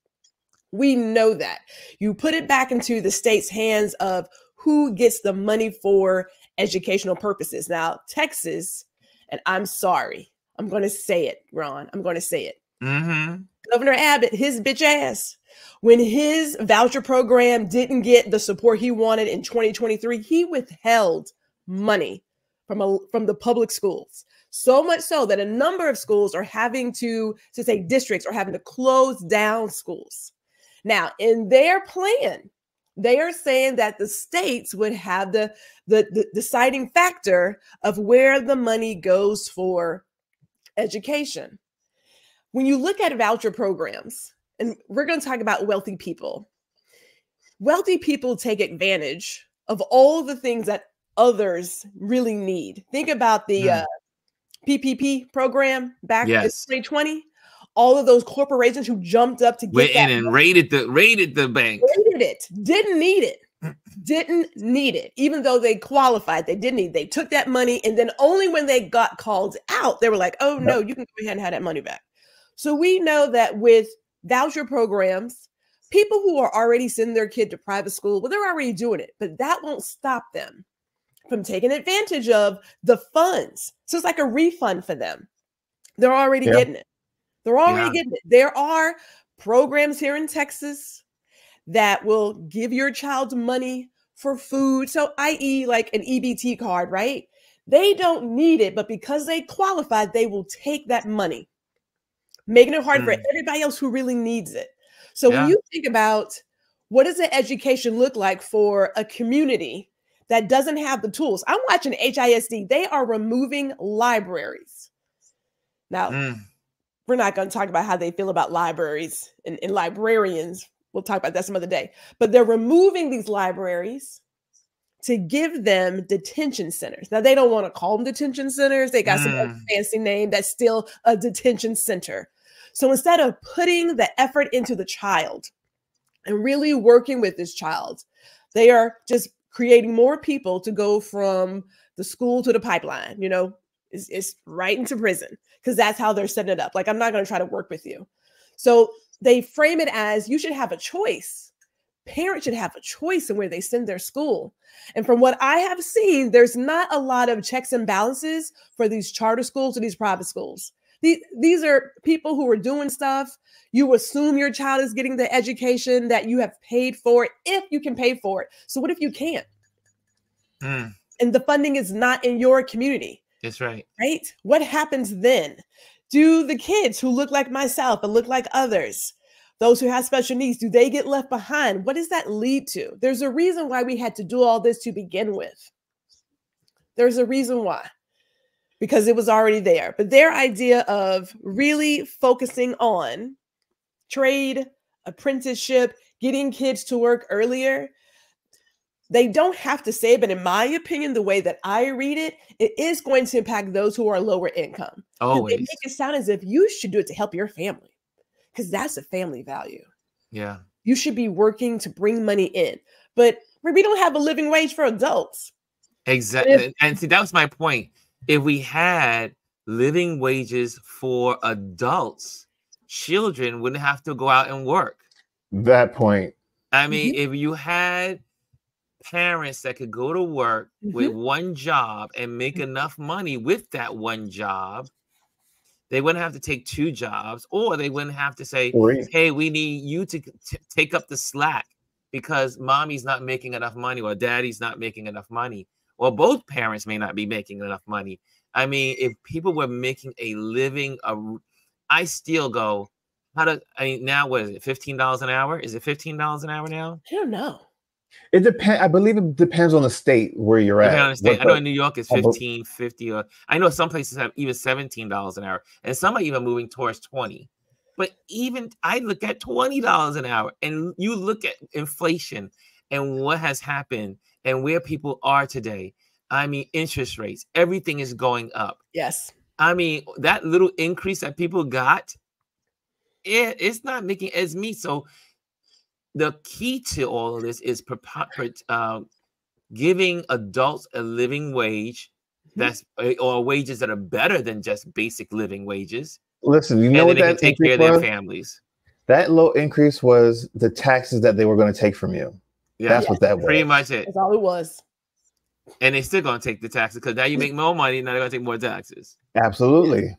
We know that. You put it back into the state's hands of who gets the money for educational purposes. Now, Texas, and I'm sorry, I'm going to say it, Ron, I'm going to say it. Governor Abbott, his bitch ass, when his voucher program didn't get the support he wanted in 2023, he withheld money from the public schools. So much so that a number of schools are having to say districts are having to close down schools. Now, in their plan, they are saying that the states would have the deciding factor of where the money goes for education. When you look at voucher programs, and we're going to talk about wealthy people take advantage of all the things that others really need. Think about the PPP program back in 2020. All of those corporations who jumped up to get that and raided the bank. Raided it. Didn't need it. Even though they qualified, they didn't need. They took that money, and then only when they got called out, they were like, "Oh no, you can go ahead and have that money back." So we know that with voucher programs, people who are already sending their kid to private school, well, they're already doing it, but that won't stop them from taking advantage of the funds. So it's like a refund for them. They're already getting it. They're already getting it. There are programs here in Texas that will give your child money for food. So i.e. like an EBT card, right? They don't need it, but because they qualified, they will take that money, making it hard for everybody else who really needs it. So when you think about what does an education look like for a community that doesn't have the tools? I'm watching HISD. They are removing libraries. Now, we're not going to talk about how they feel about libraries and librarians. We'll talk about that some other day. But they're removing these libraries to give them detention centers. Now, they don't want to call them detention centers. They got some fancy name that's still a detention center. So instead of putting the effort into the child and really working with this child, they are just creating more people to go from the school to the pipeline. You know, it's right into prison because that's how they're setting it up. Like, I'm not going to try to work with you. So they frame it as you should have a choice. Parents should have a choice in where they send their school. And from what I have seen, there's not a lot of checks and balances for these charter schools or these private schools. These are people who are doing stuff. You assume your child is getting the education that you have paid for if you can pay for it. So what if you can't? And the funding is not in your community. That's right. Right? What happens then? Do the kids who look like myself and look like others, those who have special needs, do they get left behind? What does that lead to? There's a reason why we had to do all this to begin with. There's a reason why. Because it was already there. But their idea of really focusing on trade, apprenticeship, getting kids to work earlier, they don't have to say it, but in my opinion, the way that I read it, it is going to impact those who are lower income. Always. They make it sound as if you should do it to help your family, because that's a family value. Yeah. You should be working to bring money in. But we don't have a living wage for adults. Exactly. And see, that was my point. If we had living wages for adults, children wouldn't have to go out and work. That point. I mean, if you had parents that could go to work with one job and make enough money with that one job, they wouldn't have to take two jobs, or they wouldn't have to say, hey, we need you to take up the slack because mommy's not making enough money or daddy's not making enough money. Well, both parents may not be making enough money. I mean, if people were making a living, I still go, now what is it, $15 an hour? Is it $15 an hour now? I don't know. It depends. I believe it depends on the state where you're at. On the state. I know in New York it's $15.50, or I know some places have even $17 an hour, and some are even moving towards $20. But even I look at $20 an hour, and you look at inflation and what has happened and where people are today. I mean, interest rates, everything is going up. Yes. I mean, that little increase that people got, it's not making ends meet. So the key to all of this is giving adults a living wage or wages that are better than just basic living wages. Listen, you know what that take care of their families. That low increase was the taxes that they were going to take from you. Yeah, that's what that was. Pretty much it. That's all it was. And they're still going to take the taxes because now you make more money. Now they're going to take more taxes. Absolutely.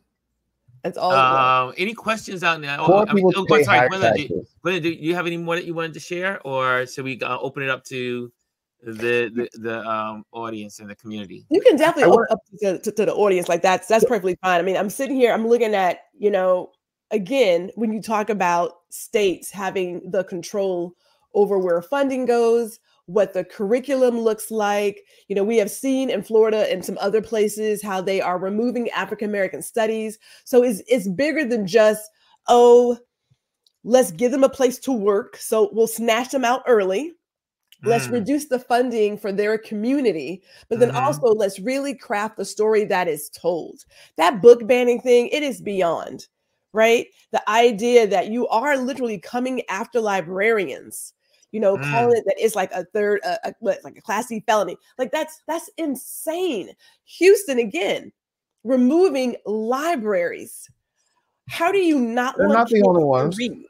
That's all. Any questions out there? Gwendolyn, do you have any more that you wanted to share, or should we open it up to the audience and the community? You can definitely open up to the audience like that. That's perfectly fine. I mean, I'm sitting here, I'm looking at, again, when you talk about states having the control over where funding goes, what the curriculum looks like. We have seen in Florida and some other places how they are removing African-American studies. So it's bigger than just, let's give them a place to work. So we'll snatch them out early. Let's reduce the funding for their community, but then also let's really craft the story that is told. That book banning thing, it is beyond, right? The idea that you are literally coming after librarians, calling it that it's like a third, like a Class C felony. Like that's insane. Houston, again, removing libraries. How do you not They're want not the only ones. to read?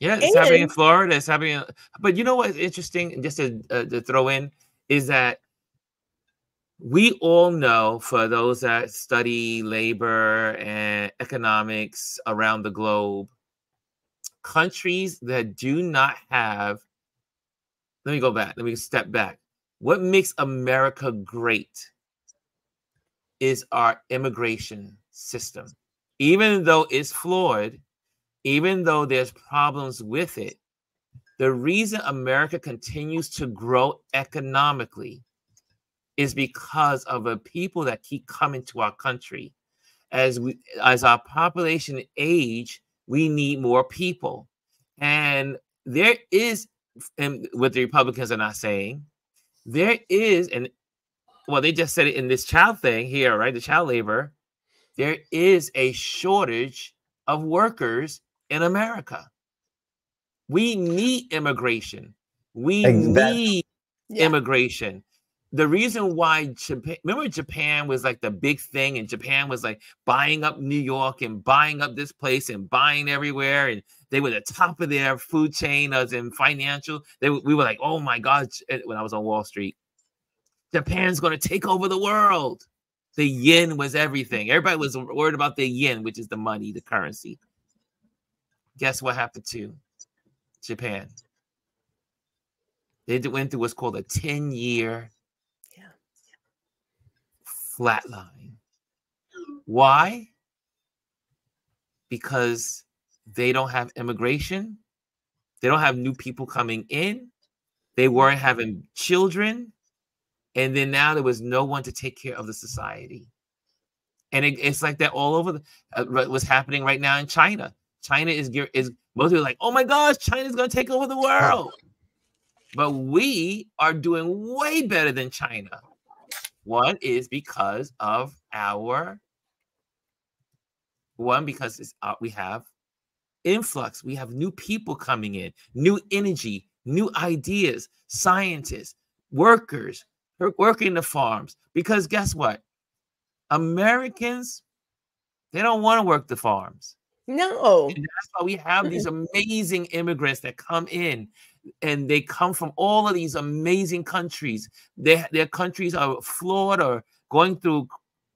Yeah, it's happening in Florida. It's happening. But you know what's interesting, just to throw in, is that we all know, for those that study labor and economics around the globe, countries that do not have, let me step back. What makes America great is our immigration system. Even though it's flawed, even though there's problems with it, The reason America continues to grow economically is because of the people that keep coming to our country. As our population age, we need more people. And there is, and what the Republicans are not saying, there is, and well, they just said it in this child thing here, right? The child labor. There is a shortage of workers in America. We need immigration. We need immigration. The reason why Japan, remember Japan was like the big thing, and Japan was like buying up New York and buying up this place and buying everywhere, and they were the top of their food chain as in financial. We were like, oh my God, when I was on Wall Street, Japan's going to take over the world. The yen was everything. Everybody was worried about the yen, which is the money, the currency. Guess what happened to Japan? They went through what's called a 10-year flatline. Why? Because they don't have immigration. They don't have new people coming in. They weren't having children. And then now there was no one to take care of the society. And it's like that all over. What's happening right now in China. China is most people are like, oh my gosh, China's going to take over the world. But we are doing way better than China. One is because of we have influx. We have new people coming in, new energy, new ideas, scientists, workers, working the farms. Because guess what? Americans, they don't want to work the farms. No. And that's why we have these amazing immigrants that come in, and they come from all of these amazing countries. Their countries are flawed or going through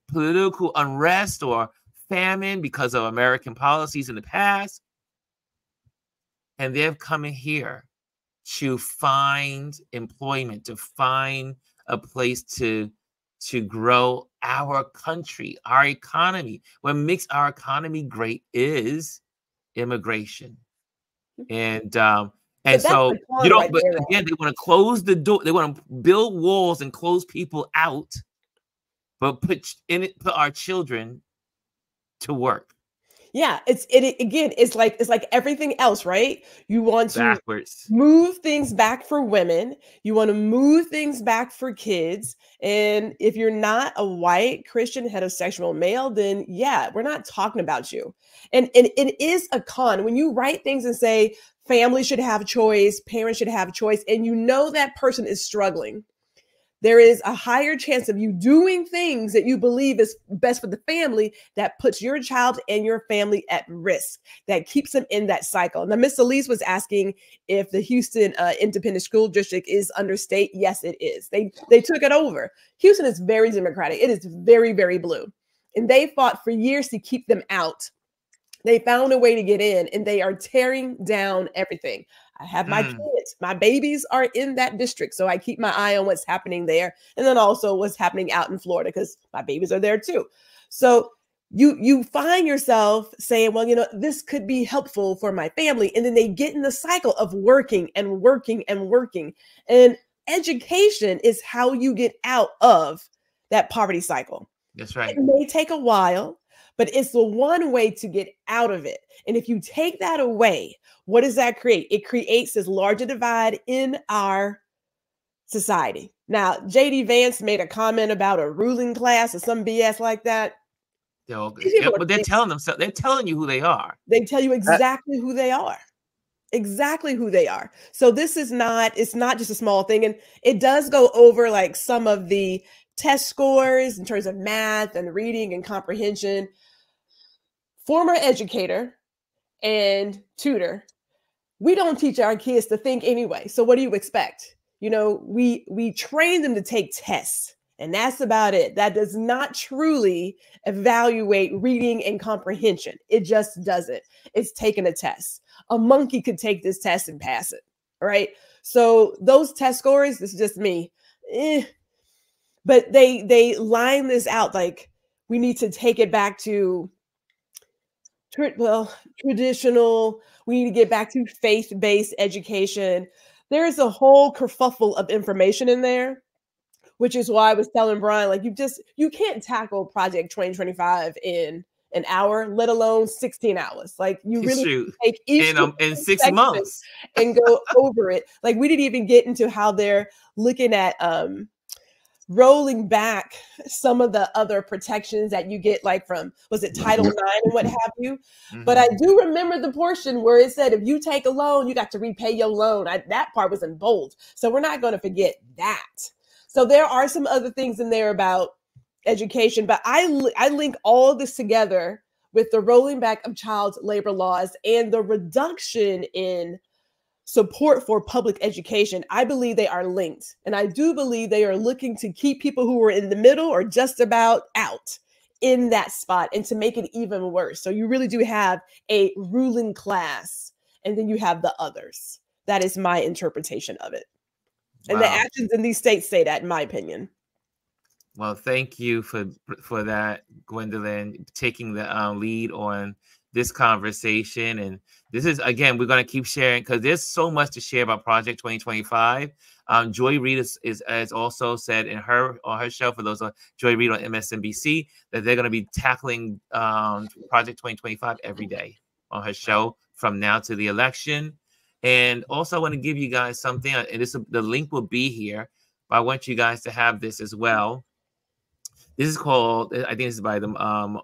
political unrest or famine because of American policies in the past. And they're coming here to find employment, to find a place to grow our country, our economy. What makes our economy great is immigration. And so you don't, but again, they want to close the door. They want to build walls and close people out, but put our children to work. Yeah, it's like everything else, right? You want to move things back for women. You want to move things back for kids. And if you're not a white Christian heterosexual male, then yeah, we're not talking about you. And it is a con when you write things and say family should have choice, parents should have choice, and you know that person is struggling. There is a higher chance of you doing things that you believe is best for the family that puts your child and your family at risk, that keeps them in that cycle. Now, Miss Elise was asking if the Houston Independent School District is under state. Yes, it is. They took it over. Houston is very Democratic. It is very, very blue. And they fought for years to keep them out. They found a way to get in, and they are tearing down everything. I have my kids, my babies are in that district. So I keep my eye on what's happening there. And then also what's happening out in Florida, because my babies are there too. So you find yourself saying, well, this could be helpful for my family. And then they get in the cycle of working and working and working. And education is how you get out of that poverty cycle. That's right. It may take a while, but it's the one way to get out of it. And if you take that away, what does that create? It creates this larger divide in our society. Now, J.D. Vance made a comment about a ruling class or some BS like that. But they're telling themselves, they're telling you who they are. They tell you exactly who they are. Exactly who they are. So it's not just a small thing. And it does go over like some of the test scores in terms of math and reading and comprehension. Former educator and tutor, we don't teach our kids to think anyway. So what do you expect? We train them to take tests, and that's about it. That does not truly evaluate reading and comprehension. It just doesn't. It's taking a test. A monkey could take this test and pass it, right? So those test scores, this is just me, but they line this out like we need to take it back to traditional. We need to get back to faith-based education. There is a whole kerfuffle of information in there, which is why I was telling Brian, like, you can't tackle Project 2025 in an hour, let alone 16 hours. Like, you really take each in 6 months and go over it. Like, we didn't even get into how they're looking at rolling back some of the other protections that you get, like from, was it Title IX and what have you? Mm-hmm. But I do remember the portion where it said, if you take a loan, you got to repay your loan. That part was in bold. So we're not going to forget that. So there are some other things in there about education, but I link all this together with the rolling back of child labor laws and the reduction in support for public education. I believe they are linked. And I do believe they are looking to keep people who are in the middle or just about out in that spot and to make it even worse. So you really do have a ruling class and then you have the others. That is my interpretation of it. And the actions in these states say that, in my opinion. Well, thank you for that, Gwendolyn, taking the lead on this conversation. And this is, again, we're going to keep sharing because there's so much to share about Project 2025. Joy Reid has also said on her show, for those on Joy Reid on MSNBC, that they're going to be tackling Project 2025 every day on her show from now to the election. And also, I want to give you guys something, and the link will be here, but I want you guys to have this as well. This is called, I think this is by the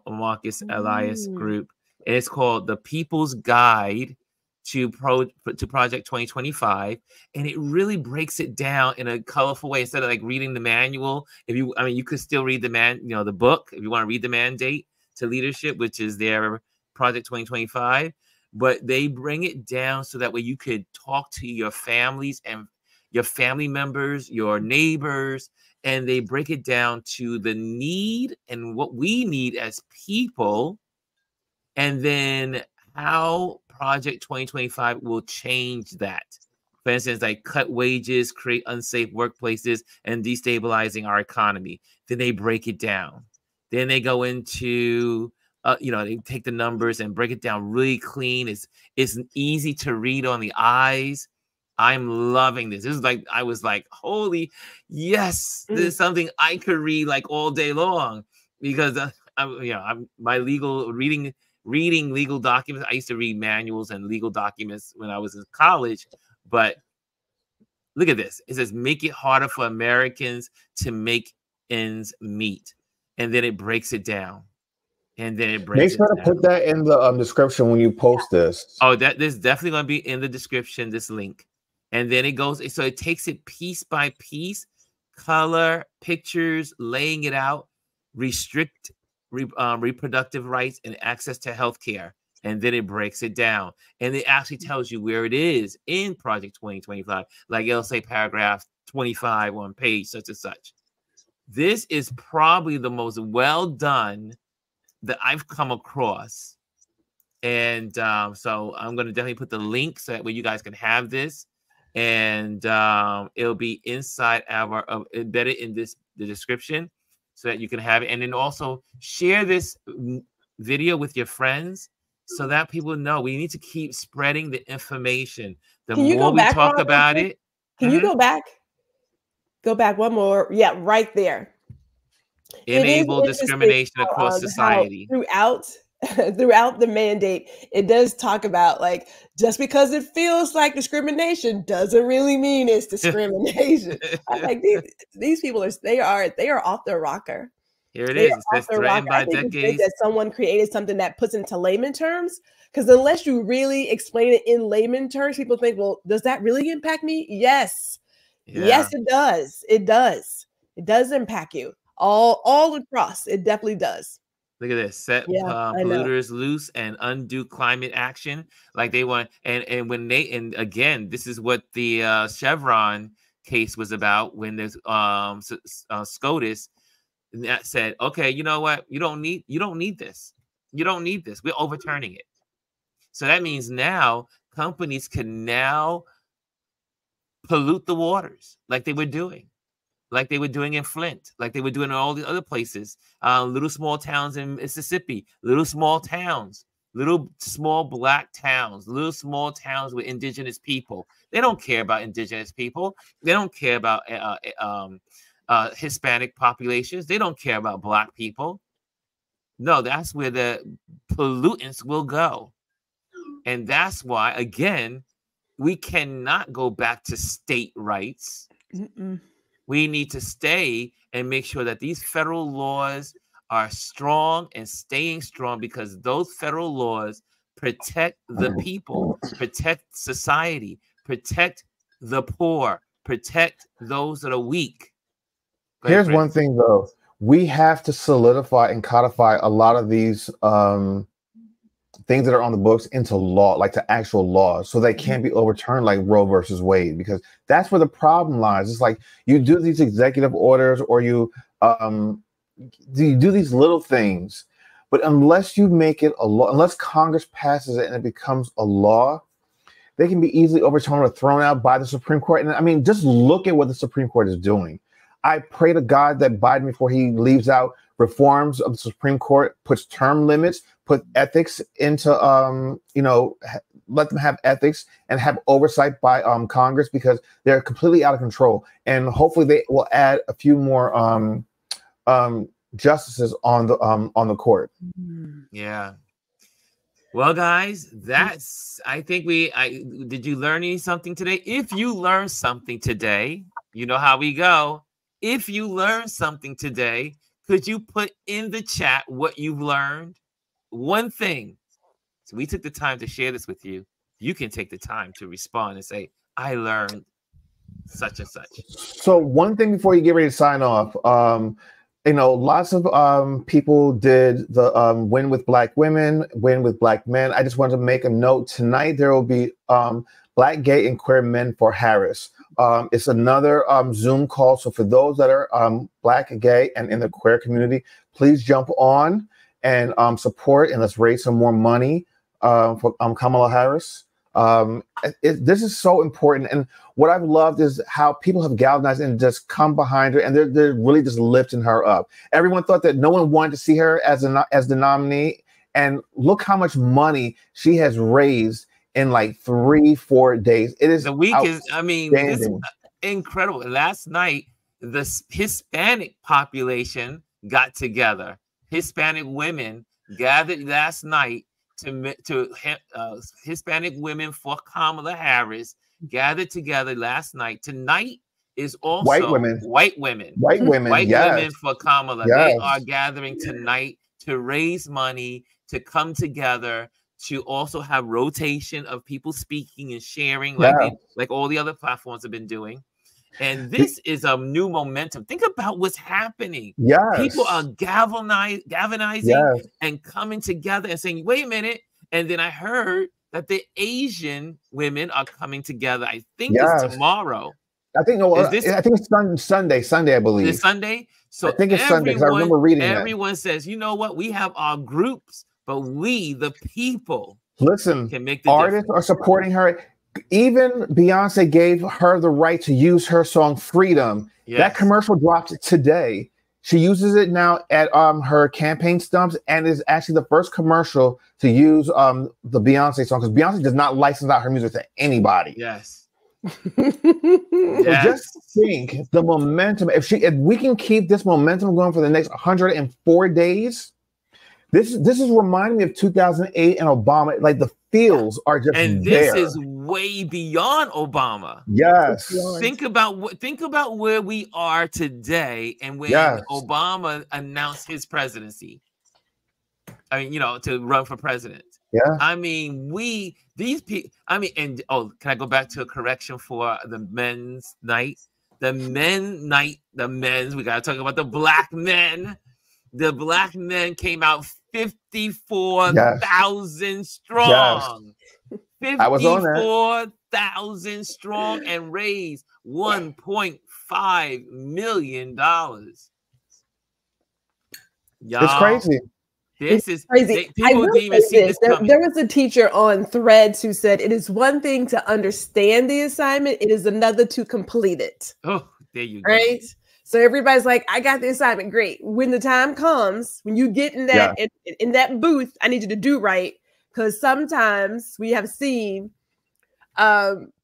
Marcus Elias group, and it's called The People's Guide to Project 2025, and it really breaks it down in a colorful way. Instead of like reading the manual, you could still read the book if you want to read the Mandate to Leadership, which is their Project 2025. But they bring it down so that way you could talk to your families and your family members, your neighbors, and they break it down to the need and what we need as people, and then how Project 2025 will change that. For instance, like cut wages, create unsafe workplaces, and destabilizing our economy. Then they break it down. Then they go into they take the numbers and break it down really clean. It's easy to read on the eyes. I'm loving this. This is like, I was like, holy, yes, this is something I could read like all day long because my legal reading legal documents. I used to read manuals and legal documents when I was in college, but look at this. It says, make it harder for Americans to make ends meet. And then it breaks it down. And then it breaks it down. Make sure to put that in the description when you post this. Oh, this definitely going to be in the description, this link. And then it goes, so it takes it piece by piece, color, pictures, laying it out, restrict reproductive rights and access to healthcare. And then it breaks it down. And it actually tells you where it is in Project 2025. Like it'll say paragraph 25 on page such and such. This is probably the most well done that I've come across. And so I'm going to definitely put the link so that way you guys can have this. And it'll be inside embedded in the description so that you can have it. And then also share this video with your friends so that people know. We need to keep spreading the information. The more we talk about it. Can you go back? Go back one more. Yeah, right there. Enable discrimination across society. Throughout the mandate, it does talk about like just because it feels like discrimination doesn't really mean it's discrimination. I'm like these people are off their rocker. Here it is. It's threatened by decades. That someone created something that puts into layman terms, because unless you really explain it in layman terms, people think, well, does that really impact me? Yes. Yeah. Yes, it does. It does. It does impact you all across. It definitely does. Look at this. Set polluters loose and undo climate action. Like they want, and again, this is what the Chevron case was about when there's SCOTUS that said, okay, you know what? You don't need this. You don't need this. We're overturning it. So that means now companies can now pollute the waters like they were doing. Like they were doing in Flint, like they were doing in all the other places, little small towns in Mississippi, little small towns little small black towns, little small towns with indigenous people. They don't care about indigenous people. They don't care about Hispanic populations. They don't care about black people. No, that's where the pollutants will go. And that's why, again, we cannot go back to state rights. We need to stay and make sure that these federal laws are strong and staying strong, because those federal laws protect the people, protect society, protect the poor, protect those that are weak. Here's one thing, though. We have to solidify and codify a lot of these things that are on the books into law, like to actual laws, so they can't be overturned like Roe versus Wade, because that's where the problem lies. It's like you do these executive orders, or you do these little things, but unless you make it a law, unless Congress passes it and it becomes a law, they can be easily overturned or thrown out by the Supreme Court. And I mean, just look at what the Supreme Court is doing. I pray to God that Biden, before he leaves out reforms of the Supreme Court, puts term limits, put ethics into, let them have ethics and have oversight by Congress, because they're completely out of control. And hopefully they will add a few more justices on the court. Yeah. Well, guys, I think did you learn something today? If you learned something today, you know how we go. If you learned something today, could you put in the chat what you've learned? One thing. So we took the time to share this with you. You can take the time to respond and say, I learned such and such. So one thing before you get ready to sign off, lots of people did the win with Black women, win with Black men. I just wanted to make a note. Tonight, there will be Black, gay, and queer men for Harris. It's another Zoom call. So for those that are Black, gay, and in the queer community, please jump on and support, and let's raise some more money for Kamala Harris. This is so important. And what I've loved is how people have galvanized and just come behind her, and they're really just lifting her up. Everyone thought that no one wanted to see her as the nominee. And look how much money she has raised in like 3-4 days. It is the week is, this is incredible. Last night, the Hispanic population got together. Hispanic women gathered last night to Hispanic women for Kamala Harris gathered together last night. Tonight is also white women for Kamala. Yes. They are gathering tonight to raise money, to come together, to also have rotation of people speaking and sharing, like all the other platforms have been doing. And this is a new momentum. Think about what's happening. Yes. People are galvanizing and coming together and saying, wait a minute. And then I heard that the Asian women are coming together. I think it's tomorrow. I think it's Sunday, I believe. Is it Sunday? So I think it's Sunday, because I remember reading that. Everyone says, you know what? We have our groups, but we, the people, can make the artists difference. Are supporting her. Even Beyonce gave her the right to use her song Freedom. Yes. That commercial dropped today. She uses it now at her campaign stumps, and is actually the first commercial to use the Beyonce song, because Beyonce does not license out her music to anybody. Yes. So just think the momentum. If we can keep this momentum going for the next 104 days, this is reminding me of 2008 and Obama. Like the feels are just and this is way beyond Obama. Yes. Think about where we are today and when Obama announced his presidency. To run for president. Yeah. These people. Can I go back to a correction for the men's night? The men's. We gotta talk about the Black men. The Black men came out 54,000 strong. Yes. 54,000 strong and raised $1.5 million. Y'all, it's crazy. This is crazy. People didn't even see this coming. There was a teacher on Threads who said, it is one thing to understand the assignment. It is another to complete it. Oh, there you go. Right? So everybody's like, I got the assignment. Great. When the time comes, when you get in that in that booth, I need you to do right. because sometimes we have seen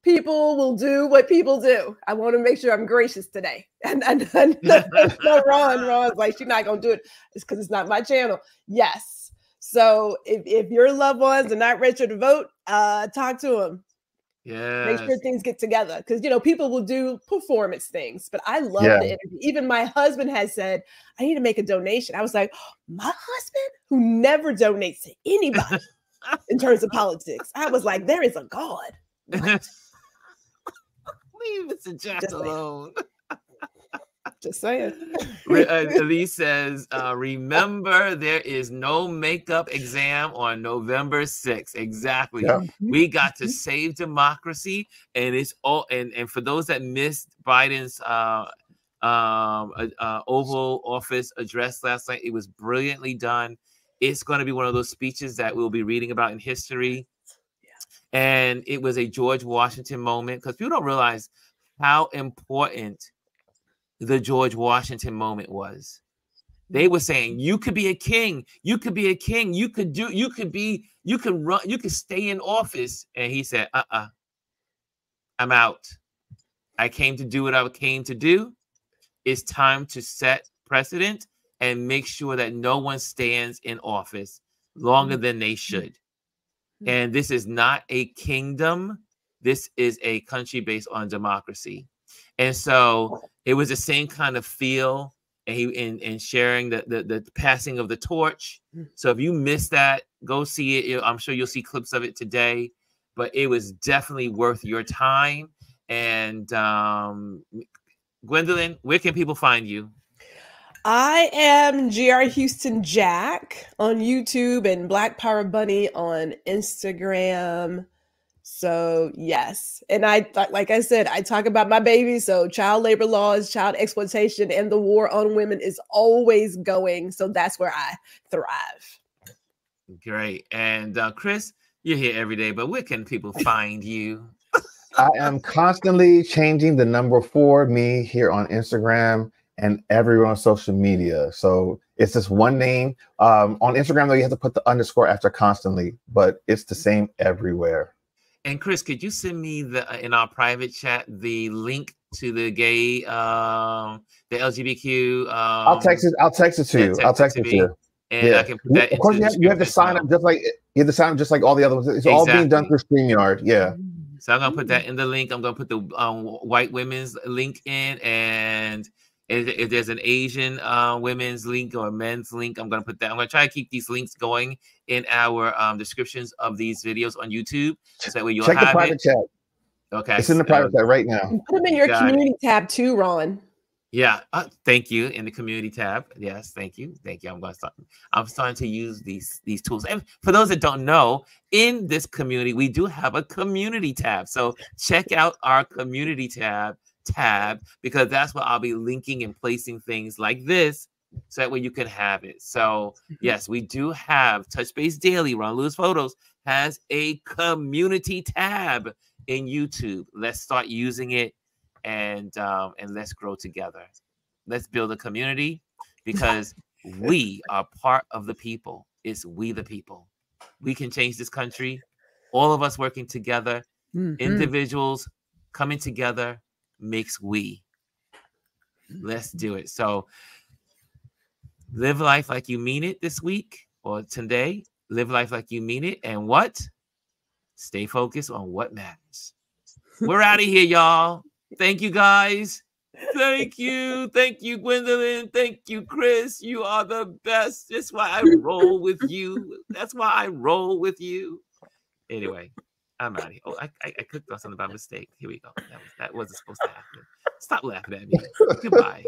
people will do what people do. I want to make sure I'm gracious today. And no, Ron's like, she's not going to do it. It's because it's not my channel. Yes. So if your loved ones are not ready to vote, talk to them. Yeah. Make sure things get together. Because, you know, people will do performance things, but I love the interview. Even my husband has said, I need to make a donation. I was like, my husband who never donates to anybody in terms of politics. I was like, there is a God. Leave Mr. Jack alone. Just saying. Elise says, remember, there is no makeup exam on November 6th. Exactly. Yeah. We got to save democracy. And it's all, and for those that missed Biden's Oval Office address last night, it was brilliantly done. It's going to be one of those speeches that we'll be reading about in history. And it was a George Washington moment, because people don't realize how important the George Washington moment was. They were saying, you could be a king, you could be a king, you could run, you could stay in office. And he said, I'm out. I came to do what I came to do. It's time to set precedent and make sure that no one stands in office longer than they should. And this is not a kingdom. This is a country based on democracy. And so it was the same kind of feel, and he in sharing the passing of the torch. So if you missed that, go see it. I'm sure you'll see clips of it today, but it was definitely worth your time. And Gwendolyn, where can people find you? I am GR Houston Jack on YouTube and Black Power Bunny on Instagram. So yes. And like I said, I talk about my baby. So child labor laws, child exploitation, and the war on women is always going. So that's where I thrive. Great. And Chris, you're here every day, but where can people find you? I am constantly changing the number 4 me here on Instagram and everywhere on social media. So it's just one name. On Instagram, though, you have to put the underscore after constantly, but it's the same everywhere. And Chris, could you send me in our private chat the link to the gay, the LGBTQ? I'll text it to you. I'll text it to you. And I can put that. Of course, you have to sign up just like all the other ones. It's all being done through StreamYard. Yeah. So I'm gonna put that in the link. I'm gonna put the white women's link in, and if there's an Asian women's link or men's link, I'm going to put that. I'm going to try to keep these links going in our descriptions of these videos on YouTube. So that way you'll check have the private chat. Okay. It's in the private chat right now. Put them in your community tab too, Ron. Yeah. Thank you. In the community tab. Yes. Thank you. Thank you. I'm starting to use these tools. And for those that don't know, in this community, we do have a community tab. So check out our community tab, because that's where I'll be linking and placing things like this, so that way you can have it. So yes, we do have Touch Base Daily. Ron Lewis Photos has a community tab in YouTube. Let's start using it, and let's grow together. Let's build a community, because we are part of the people. It's we the people. We can change this country. All of us working together, individuals coming together makes we. Let's do it. So live life like you mean it this week or today. Live life like you mean it. And what? Stay focused on what matters. We're out of here, y'all. Thank you, guys. Thank you. Thank you, Gwendolyn. Thank you, Chris. You are the best. That's why I roll with you. That's why I roll with you. Anyway, I'm out of here. Oh, I clicked on something by mistake. Here we go. That wasn't supposed to happen. Stop laughing at me. Goodbye.